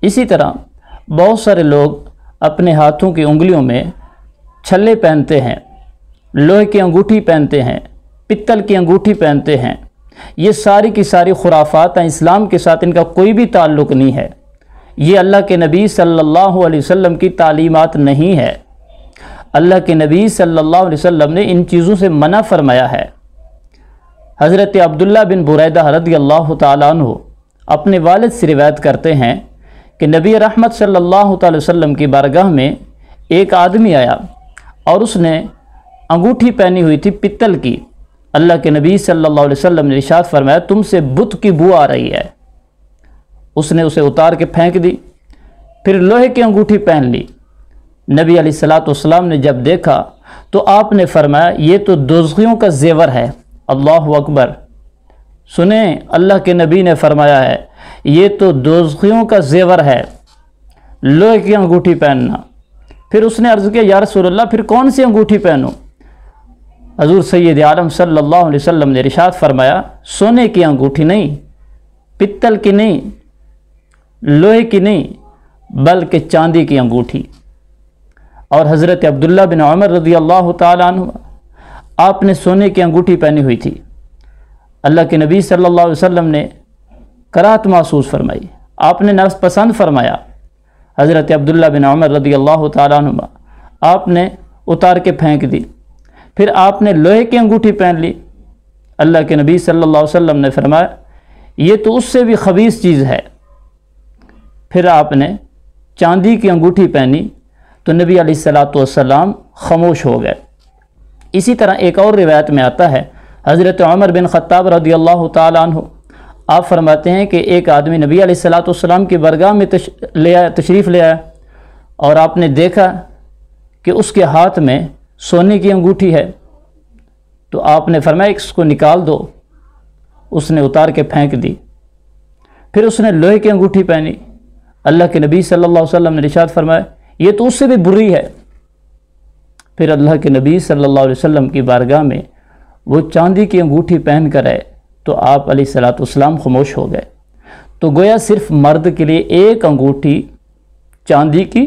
اسی طرح بہت سارے لوگ اپنے ہاتھوں کی انگلیوں میں چھلے پہنتے ہیں، لوہے کی انگوٹھی پہنتے ہیں، پتل کی انگوٹھی پہنتے ہیں۔ یہ ساری کی ساری خرافات ہیں، اسلام کے ساتھ ان کا کوئی بھی تعلق نہیں ہے۔ یہ اللہ کے نبی صلی اللہ علیہ وسلم کی تعلیمات نہیں ہے۔ اللہ کے نبی صلی اللہ علیہ وسلم نے ان چیزوں سے منع فرمایا ہے۔ حضرت عبداللہ بن بریدہ رضی اللہ تعالیٰ عنہ اپنے والد سے روایت کرتے ہیں کہ نبی رحمت صلی اللہ تعالی وسلم کی بارگاہ میں ایک آدمی آیا اور اس نے انگوٹھی پہنی ہوئی تھی پتل کی۔ اللہ کے نبی صلی اللہ علیہ وسلم نے ارشاد فرمایا تم سے بت کی بو آ رہی ہے۔ اس نے اسے اتار کے پھینک دی، پھر لوہے کی انگوٹھی پہن لی۔ نبی علیہ السلام نے جب دیکھا تو آپ نے فرمایا یہ تو دوزخیوں کا زیور ہے۔ اللہ اکبر! سنیں، اللہ کے نبی نے فرمایا ہے یہ تو دوزخیوں کا زیور ہے، لوہے کی انگوٹھی پہننا۔ پھر اس نے عرض کیا یا رسول اللہ پھر کون سی انگوٹھی پہنوں؟ حضور سید عالم صلی اللہ علیہ وسلم نے ارشاد فرمایا سونے کی انگوٹھی نہیں، پتل کی نہیں، لوہے کی نہیں، بلکہ چاندی کی انگوٹھی۔ اور حضرت عبداللہ بن عمر رضی اللہ تعالیٰ عنہ آپ نے سونے کی انگوٹھی پہنی ہوئی تھی۔ اللہ کے نبی صلی اللہ علیہ وسلم نے کراہت محسوس فرمائی، آپ نے ناپسند فرمایا۔ حضرت عبداللہ بن عمر رضی اللہ تعالیٰ عنہ آپ نے اتار کے پھینک دی، پھر آپ نے لوہے کی انگوٹھی پہن لی۔ اللہ کے نبی صلی اللہ علیہ وسلم نے فرمایا یہ تو اس سے بھی خبیث چیز ہے۔ پھر آپ نے چاندی کی انگوٹھی پہنی تو نبی علیہ السلام خاموش ہو گئے۔ اسی طرح ایک اور روایت میں آتا ہے حضرت عمر بن خطاب رضی اللہ تعالیٰ عنہ آپ فرماتے ہیں کہ ایک آدمی نبی علیہ السلام کی بارگاہ میں تشریف لے آیا اور آپ نے دیکھا کہ اس کے ہاتھ میں سونے کی انگوٹھی ہے، تو آپ نے فرمایا اس کو نکال دو۔ اس نے اتار کے پھینک دی، پھر اس نے لوہے کی انگوٹھی پہنی۔ اللہ کے نبی صلی اللہ علیہ وسلم نے ارشاد فرمایا یہ تو اس سے بھی بری ہے۔ پھر اللہ کے نبی صلی اللہ علیہ وسلم کی بارگاہ میں وہ چاندی کی انگوٹھی پہن کر آئے تو آپ علیہ السلام خاموش ہو گئے۔ تو گویا صرف مرد کے لیے ایک انگوٹھی چاندی کی،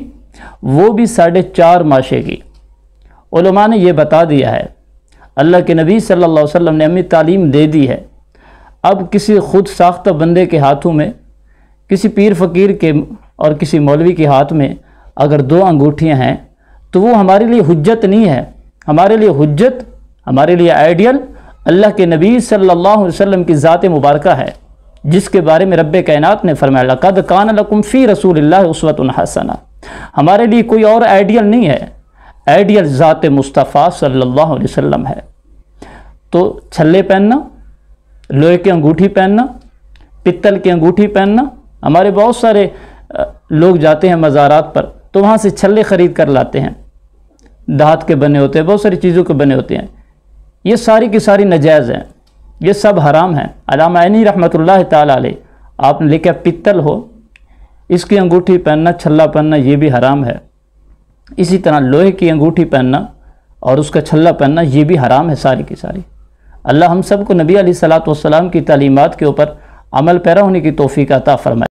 وہ بھی 4.5 ماشے کی۔ علماء نے یہ بتا دیا ہے، اللہ کے نبی صلی اللہ علیہ وسلم نے ہمیں تعلیم دے دی ہے۔ اب کسی خود ساختہ بندے کے ہاتھوں میں، کسی پیر فقیر کے اور کسی مولوی کے ہاتھ میں اگر 2 انگوٹھیاں ہیں تو وہ ہمارے لیے حجت نہیں ہے۔ ہمارے لیے حجت، ہمارے لیے آئیڈیل اللہ کے نبی صلی اللہ علیہ وسلم کی ذات مبارکہ ہے، جس کے بارے میں رب کائنات نے فرمایا لَقَدْ كَانَ لَكُمْ فِي رَسُولِ اللَّهِ أُسْوَةٌ حَسَنَةٌ۔ ہمارے لیے کوئی اور آئیڈیل نہیں ہے، آئیڈیل ذات مصطفیٰ صلی اللہ علیہ وسلم ہے۔ تو چھلے پہننا، لوہے کی انگوٹھی پہننا، پتل کی انگوٹھی پہننا، ہمارے بہت سارے لوگ جاتے ہیں مزارات پر تو وہاں سے چھلے خرید کر لاتے ہیں، دھات کے بنے ہوتے ہیں، بہت ساری چیزوں کے بنے ہوتے ہیں۔ یہ ساری کی ساری ناجائز ہیں، یہ سب حرام ہیں۔ علامہ عینی رحمۃ اللہ تعالیٰ علیہ آپ نے لکھا پتل ہو، اس کی انگوٹھی پہننا، چھلا پہننا یہ بھی حرام ہے۔ اسی طرح لوہے کی انگوٹھی پہننا اور اس کا چھلا پہننا یہ بھی حرام ہے ساری کی ساری۔ اللہ ہم سب کو نبی علیہ السلام کی تعلیمات کے اوپر عمل پیرا ہونے کی توفیق عطا فرمائے۔